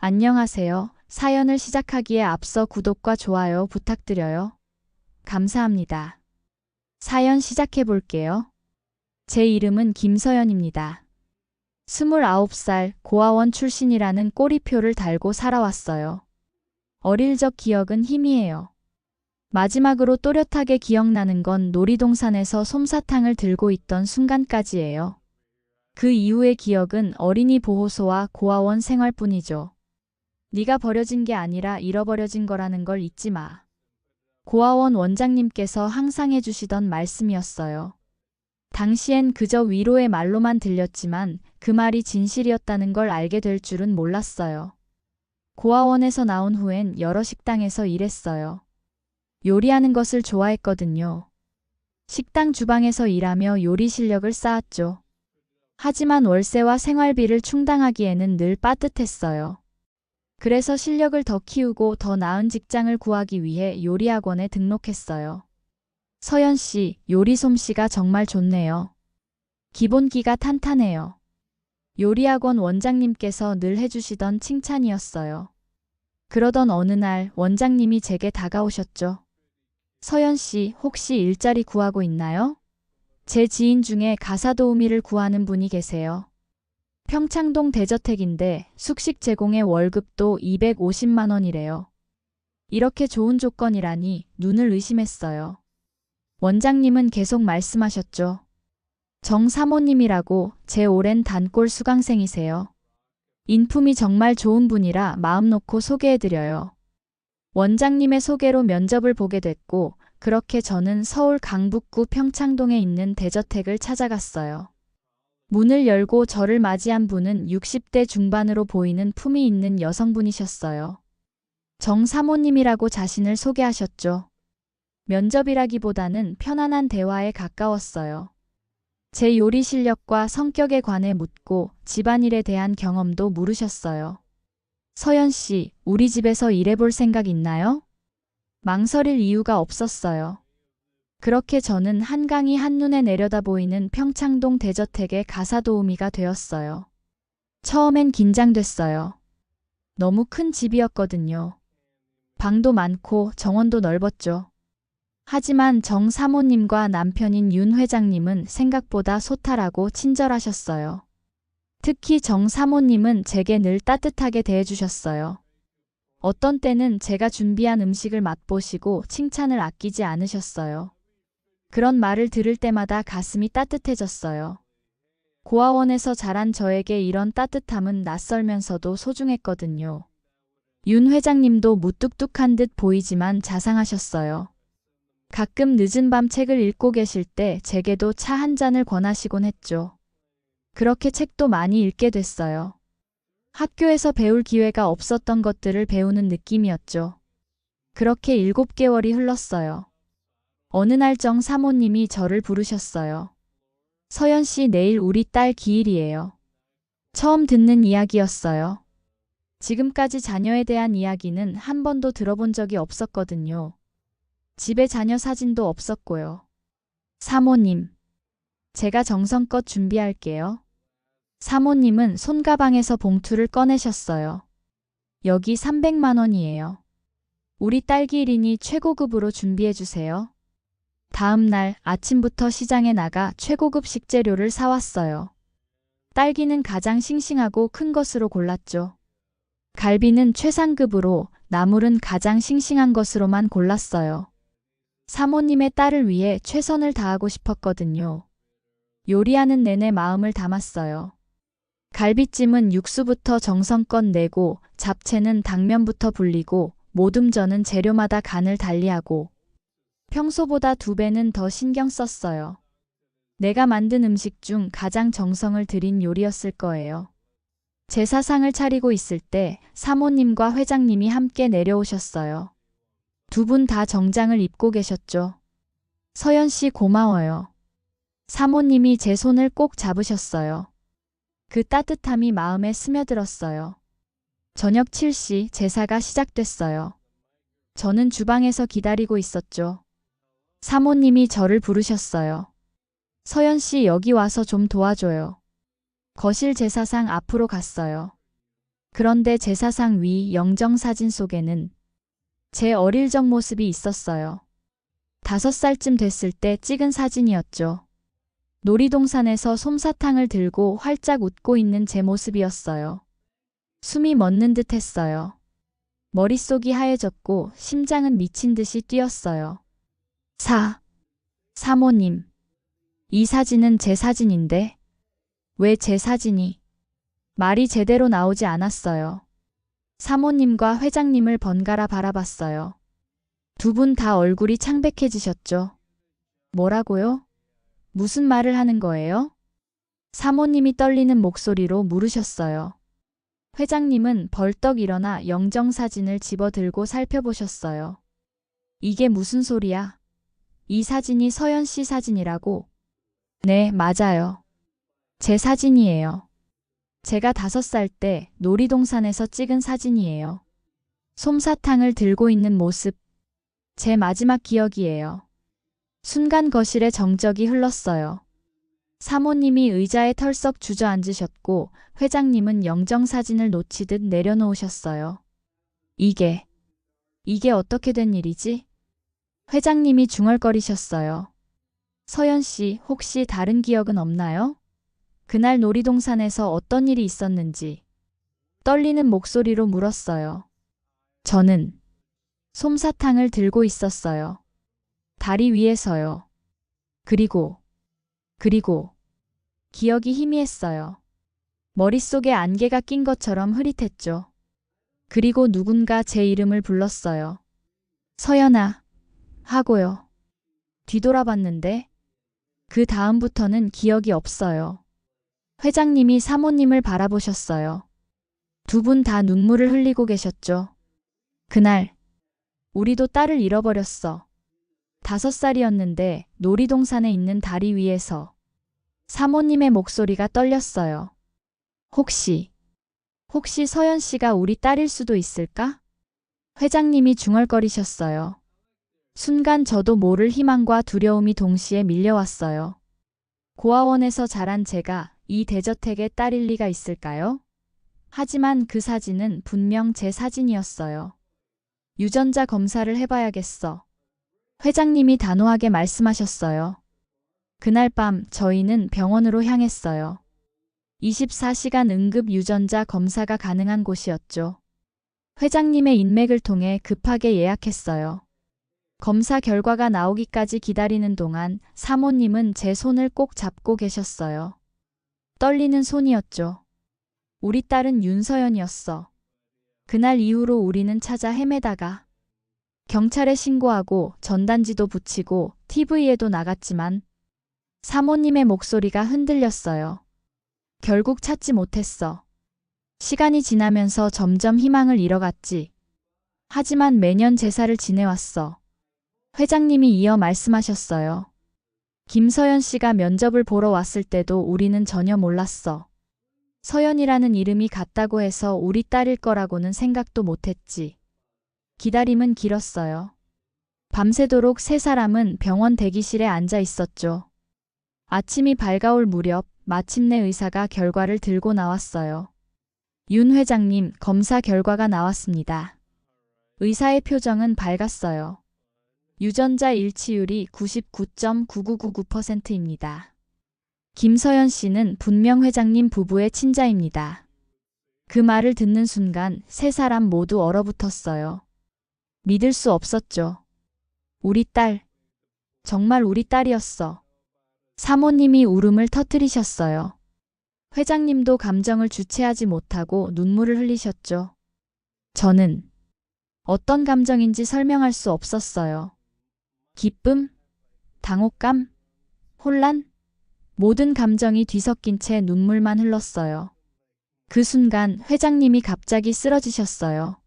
안녕하세요. 사연을 시작하기에 앞서 구독과 좋아요 부탁드려요. 감사합니다. 사연 시작해 볼게요. 제 이름은 김서연입니다. 29살 고아원 출신이라는 꼬리표를 달고 살아왔어요. 어릴 적 기억은 희미해요. 마지막으로 또렷하게 기억나는 건 놀이동산에서 솜사탕을 들고 있던 순간까지예요. 그 이후의 기억은 어린이 보호소와 고아원 생활뿐이죠. 네가 버려진 게 아니라 잃어버려진 거라는 걸 잊지 마. 고아원 원장님께서 항상 해주시던 말씀이었어요. 당시엔 그저 위로의 말로만 들렸지만 그 말이 진실이었다는 걸 알게 될 줄은 몰랐어요. 고아원에서 나온 후엔 여러 식당에서 일했어요. 요리하는 것을 좋아했거든요. 식당 주방에서 일하며 요리 실력을 쌓았죠. 하지만 월세와 생활비를 충당하기에는 늘 빠듯했어요. 그래서 실력을 더 키우고 더 나은 직장을 구하기 위해 요리학원에 등록했어요. 서연 씨, 요리 솜씨가 정말 좋네요. 기본기가 탄탄해요. 요리학원 원장님께서 늘 해주시던 칭찬이었어요. 그러던 어느 날 원장님이 제게 다가오셨죠. 서연 씨, 혹시 일자리 구하고 있나요? 제 지인 중에 가사 도우미를 구하는 분이 계세요. 평창동 대저택인데 숙식 제공에 월급도 250만 원이래요. 이렇게 좋은 조건이라니 눈을 의심했어요. 원장님은 계속 말씀하셨죠. 정 사모님이라고 제 오랜 단골 수강생이세요. 인품이 정말 좋은 분이라 마음 놓고 소개해드려요. 원장님의 소개로 면접을 보게 됐고 그렇게 저는 서울 강북구 평창동에 있는 대저택을 찾아갔어요. 문을 열고 저를 맞이한 분은 60대 중반으로 보이는 품이 있는 여성분이셨어요. 정 사모님이라고 자신을 소개하셨죠. 면접이라기보다는 편안한 대화에 가까웠어요. 제 요리 실력과 성격에 관해 묻고 집안일에 대한 경험도 물으셨어요. 서연 씨, 우리 집에서 일해볼 생각 있나요? 망설일 이유가 없었어요. 그렇게 저는 한강이 한눈에 내려다 보이는 평창동 대저택의 가사 도우미가 되었어요. 처음엔 긴장됐어요. 너무 큰 집이었거든요. 방도 많고 정원도 넓었죠. 하지만 정 사모님과 남편인 윤 회장님은 생각보다 소탈하고 친절하셨어요. 특히 정 사모님은 제게 늘 따뜻하게 대해주셨어요. 어떤 때는 제가 준비한 음식을 맛보시고 칭찬을 아끼지 않으셨어요. 그런 말을 들을 때마다 가슴이 따뜻해졌어요. 고아원에서 자란 저에게 이런 따뜻함은 낯설면서도 소중했거든요. 윤 회장님도 무뚝뚝한 듯 보이지만 자상하셨어요. 가끔 늦은 밤 책을 읽고 계실 때 제게도 차 한 잔을 권하시곤 했죠. 그렇게 책도 많이 읽게 됐어요. 학교에서 배울 기회가 없었던 것들을 배우는 느낌이었죠. 그렇게 7개월이 흘렀어요. 어느 날 정 사모님이 저를 부르셨어요. 서연 씨, 내일 우리 딸 기일이에요. 처음 듣는 이야기였어요. 지금까지 자녀에 대한 이야기는 한 번도 들어본 적이 없었거든요. 집에 자녀 사진도 없었고요. 사모님, 제가 정성껏 준비할게요. 사모님은 손가방에서 봉투를 꺼내셨어요. 여기 300만 원이에요. 우리 딸 기일이니 최고급으로 준비해주세요. 다음 날 아침부터 시장에 나가 최고급 식재료를 사왔어요. 딸기는 가장 싱싱하고 큰 것으로 골랐죠. 갈비는 최상급으로, 나물은 가장 싱싱한 것으로만 골랐어요. 사모님의 딸을 위해 최선을 다하고 싶었거든요. 요리하는 내내 마음을 담았어요. 갈비찜은 육수부터 정성껏 내고 잡채는 당면부터 불리고 모듬전은 재료마다 간을 달리하고 평소보다 2배는 더 신경 썼어요. 내가 만든 음식 중 가장 정성을 들인 요리였을 거예요. 제사상을 차리고 있을 때 사모님과 회장님이 함께 내려오셨어요. 두 분 다 정장을 입고 계셨죠. 서연 씨 고마워요. 사모님이 제 손을 꼭 잡으셨어요. 그 따뜻함이 마음에 스며들었어요. 저녁 7시 제사가 시작됐어요. 저는 주방에서 기다리고 있었죠. 사모님이 저를 부르셨어요. 서연 씨, 여기 와서 좀 도와줘요. 거실 제사상 앞으로 갔어요. 그런데 제사상 위 영정사진 속에는 제 어릴 적 모습이 있었어요. 5살쯤 됐을 때 찍은 사진이었죠. 놀이동산에서 솜사탕을 들고 활짝 웃고 있는 제 모습이었어요. 숨이 멎는 듯 했어요. 머릿속이 하얘졌고 심장은 미친 듯이 뛰었어요. 사모님. 이 사진은 제 사진인데 왜 제 사진이? 말이 제대로 나오지 않았어요. 사모님과 회장님을 번갈아 바라봤어요. 두 분 다 얼굴이 창백해지셨죠. 뭐라고요? 무슨 말을 하는 거예요? 사모님이 떨리는 목소리로 물으셨어요. 회장님은 벌떡 일어나 영정사진을 집어들고 살펴보셨어요. 이게 무슨 소리야? 이 사진이 서연 씨 사진이라고? 네, 맞아요. 제 사진이에요. 제가 5살 때 놀이동산에서 찍은 사진이에요. 솜사탕을 들고 있는 모습. 제 마지막 기억이에요. 순간 거실에 정적이 흘렀어요. 사모님이 의자에 털썩 주저앉으셨고 회장님은 영정사진을 놓치듯 내려놓으셨어요. 이게 어떻게 된 일이지? 회장님이 중얼거리셨어요. 서연 씨, 혹시 다른 기억은 없나요? 그날 놀이동산에서 어떤 일이 있었는지 떨리는 목소리로 물었어요. 저는 솜사탕을 들고 있었어요. 다리 위에서요. 그리고 기억이 희미했어요. 머릿속에 안개가 낀 것처럼 흐릿했죠. 그리고 누군가 제 이름을 불렀어요. 서연아 하고요. 뒤돌아봤는데 그 다음부터는 기억이 없어요. 회장님이 사모님을 바라보셨어요. 두 분 다 눈물을 흘리고 계셨죠. 그날 우리도 딸을 잃어버렸어. 5살이었는데 놀이동산에 있는 다리 위에서 사모님의 목소리가 떨렸어요. 혹시 서연 씨가 우리 딸일 수도 있을까? 회장님이 중얼거리셨어요. 순간 저도 모를 희망과 두려움이 동시에 밀려왔어요. 고아원에서 자란 제가 이 대저택의 딸일 리가 있을까요? 하지만 그 사진은 분명 제 사진이었어요. 유전자 검사를 해봐야겠어. 회장님이 단호하게 말씀하셨어요. 그날 밤 저희는 병원으로 향했어요. 24시간 응급 유전자 검사가 가능한 곳이었죠. 회장님의 인맥을 통해 급하게 예약했어요. 검사 결과가 나오기까지 기다리는 동안 사모님은 제 손을 꼭 잡고 계셨어요. 떨리는 손이었죠. 우리 딸은 윤서연이었어. 그날 이후로 우리는 찾아 헤매다가 경찰에 신고하고 전단지도 붙이고 TV에도 나갔지만 사모님의 목소리가 흔들렸어요. 결국 찾지 못했어. 시간이 지나면서 점점 희망을 잃어갔지. 하지만 매년 제사를 지내왔어. 회장님이 이어 말씀하셨어요. 김서연 씨가 면접을 보러 왔을 때도 우리는 전혀 몰랐어. 서연이라는 이름이 같다고 해서 우리 딸일 거라고는 생각도 못했지. 기다림은 길었어요. 밤새도록 3사람은 병원 대기실에 앉아 있었죠. 아침이 밝아올 무렵 마침내 의사가 결과를 들고 나왔어요. 윤 회장님, 검사 결과가 나왔습니다. 의사의 표정은 밝았어요. 유전자 일치율이 99.9999%입니다. 김서연 씨는 분명 회장님 부부의 친자입니다. 그 말을 듣는 순간 3사람 모두 얼어붙었어요. 믿을 수 없었죠. 우리 딸. 정말 우리 딸이었어. 사모님이 울음을 터뜨리셨어요. 회장님도 감정을 주체하지 못하고 눈물을 흘리셨죠. 저는 어떤 감정인지 설명할 수 없었어요. 기쁨, 당혹감, 혼란, 모든 감정이 뒤섞인 채 눈물만 흘렀어요. 그 순간 회장님이 갑자기 쓰러지셨어요.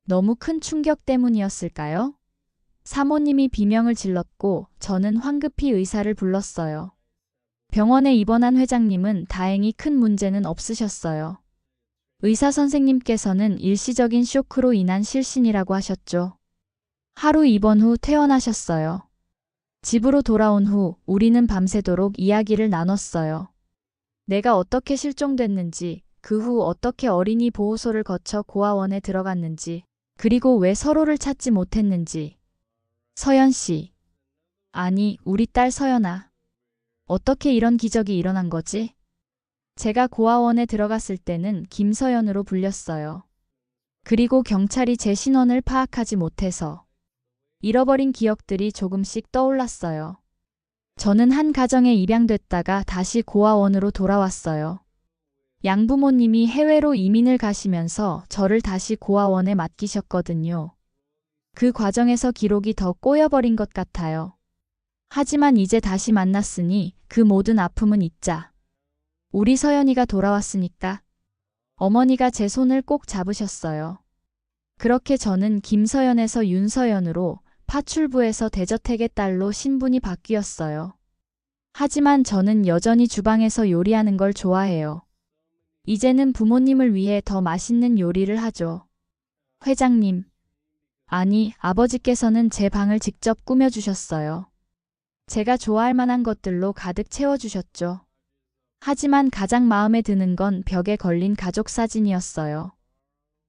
너무 큰 충격 때문이었을까요? 사모님이 비명을 질렀고 저는 황급히 의사를 불렀어요. 병원에 입원한 회장님은 다행히 큰 문제는 없으셨어요. 의사 선생님께서는 일시적인 쇼크로 인한 실신이라고 하셨죠. 하루 입원 후 퇴원하셨어요. 집으로 돌아온 후 우리는 밤새도록 이야기를 나눴어요. 내가 어떻게 실종됐는지, 그 후 어떻게 어린이 보호소를 거쳐 고아원에 들어갔는지, 그리고 왜 서로를 찾지 못했는지. 서연 씨. 아니, 우리 딸 서연아. 어떻게 이런 기적이 일어난 거지? 제가 고아원에 들어갔을 때는 김서연으로 불렸어요. 그리고 경찰이 제 신원을 파악하지 못해서 잃어버린 기억들이 조금씩 떠올랐어요. 저는 한 가정에 입양됐다가 다시 고아원으로 돌아왔어요. 양부모님이 해외로 이민을 가시면서 저를 다시 고아원에 맡기셨거든요. 그 과정에서 기록이 더 꼬여버린 것 같아요. 하지만 이제 다시 만났으니 그 모든 아픔은 잊자. 우리 서연이가 돌아왔으니까. 어머니가 제 손을 꼭 잡으셨어요. 그렇게 저는 김서연에서 윤서연으로, 파출부에서 대저택의 딸로 신분이 바뀌었어요. 하지만 저는 여전히 주방에서 요리하는 걸 좋아해요. 이제는 부모님을 위해 더 맛있는 요리를 하죠. 회장님. 아니, 아버지께서는 제 방을 직접 꾸며주셨어요. 제가 좋아할 만한 것들로 가득 채워주셨죠. 하지만 가장 마음에 드는 건 벽에 걸린 가족 사진이었어요.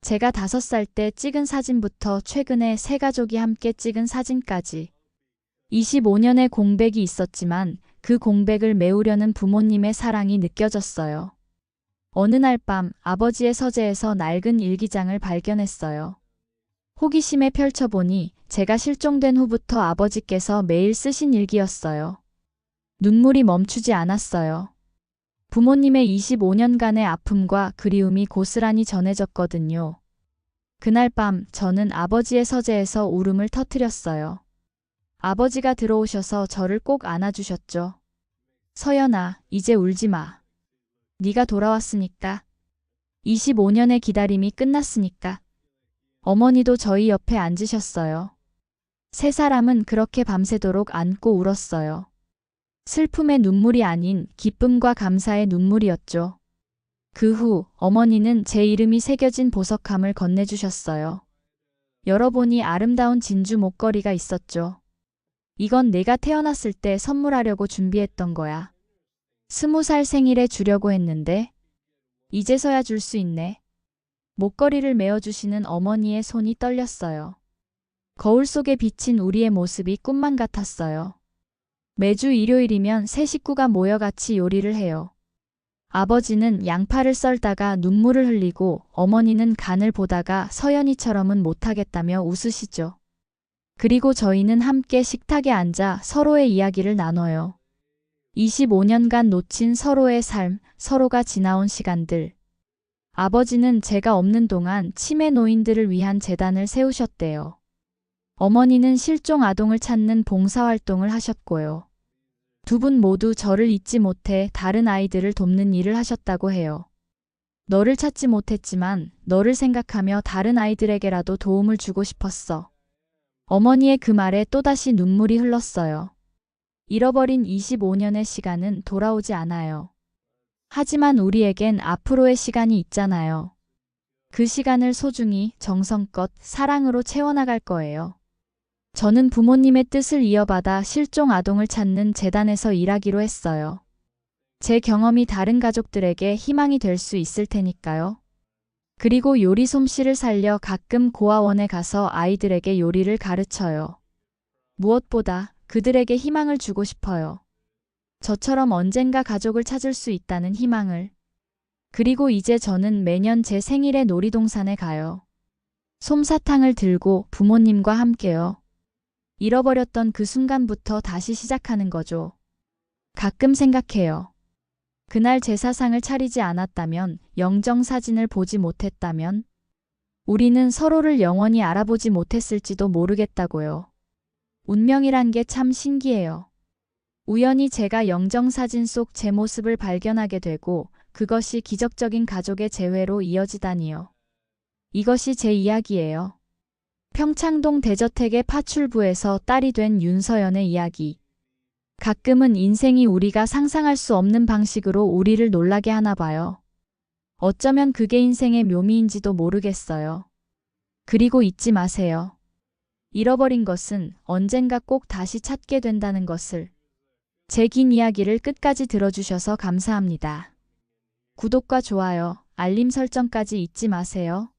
제가 5살 때 찍은 사진부터 최근에 세 가족이 함께 찍은 사진까지. 25년의 공백이 있었지만 그 공백을 메우려는 부모님의 사랑이 느껴졌어요. 어느 날 밤 아버지의 서재에서 낡은 일기장을 발견했어요. 호기심에 펼쳐보니 제가 실종된 후부터 아버지께서 매일 쓰신 일기였어요. 눈물이 멈추지 않았어요. 부모님의 25년간의 아픔과 그리움이 고스란히 전해졌거든요. 그날 밤 저는 아버지의 서재에서 울음을 터뜨렸어요. 아버지가 들어오셔서 저를 꼭 안아주셨죠. 서연아, 이제 울지 마. 네가 돌아왔으니까. 25년의 기다림이 끝났으니까. 어머니도 저희 옆에 앉으셨어요. 세 사람은 그렇게 밤새도록 안고 울었어요. 슬픔의 눈물이 아닌 기쁨과 감사의 눈물이었죠. 그 후 어머니는 제 이름이 새겨진 보석함을 건네주셨어요. 열어보니 아름다운 진주 목걸이가 있었죠. 이건 내가 태어났을 때 선물하려고 준비했던 거야. 20살 생일에 주려고 했는데 이제서야 줄 수 있네. 목걸이를 메어주시는 어머니의 손이 떨렸어요. 거울 속에 비친 우리의 모습이 꿈만 같았어요. 매주 일요일이면 세 식구가 모여 같이 요리를 해요. 아버지는 양파를 썰다가 눈물을 흘리고 어머니는 간을 보다가 서연이처럼은 못하겠다며 웃으시죠. 그리고 저희는 함께 식탁에 앉아 서로의 이야기를 나눠요. 25년간 놓친 서로의 삶, 서로가 지나온 시간들. 아버지는 제가 없는 동안 치매 노인들을 위한 재단을 세우셨대요. 어머니는 실종 아동을 찾는 봉사활동을 하셨고요. 두 분 모두 저를 잊지 못해 다른 아이들을 돕는 일을 하셨다고 해요. 너를 찾지 못했지만 너를 생각하며 다른 아이들에게라도 도움을 주고 싶었어. 어머니의 그 말에 또다시 눈물이 흘렀어요. 잃어버린 25년의 시간은 돌아오지 않아요. 하지만 우리에겐 앞으로의 시간이 있잖아요. 그 시간을 소중히 정성껏 사랑으로 채워나갈 거예요. 저는 부모님의 뜻을 이어받아 실종 아동을 찾는 재단에서 일하기로 했어요. 제 경험이 다른 가족들에게 희망이 될 수 있을 테니까요. 그리고 요리 솜씨를 살려 가끔 고아원에 가서 아이들에게 요리를 가르쳐요. 무엇보다 그들에게 희망을 주고 싶어요. 저처럼 언젠가 가족을 찾을 수 있다는 희망을. 그리고 이제 저는 매년 제 생일에 놀이동산에 가요. 솜사탕을 들고 부모님과 함께요. 잃어버렸던 그 순간부터 다시 시작하는 거죠. 가끔 생각해요. 그날 제사상을 차리지 않았다면, 영정사진을 보지 못했다면, 우리는 서로를 영원히 알아보지 못했을지도 모르겠다고요. 운명이란 게 참 신기해요. 우연히 제가 영정사진 속 제 모습을 발견하게 되고 그것이 기적적인 가족의 재회로 이어지다니요. 이것이 제 이야기예요. 평창동 대저택의 파출부에서 딸이 된 윤서연의 이야기. 가끔은 인생이 우리가 상상할 수 없는 방식으로 우리를 놀라게 하나 봐요. 어쩌면 그게 인생의 묘미인지도 모르겠어요. 그리고 잊지 마세요. 잃어버린 것은 언젠가 꼭 다시 찾게 된다는 것을. 제 긴 이야기를 끝까지 들어주셔서 감사합니다. 구독과 좋아요, 알림 설정까지 잊지 마세요.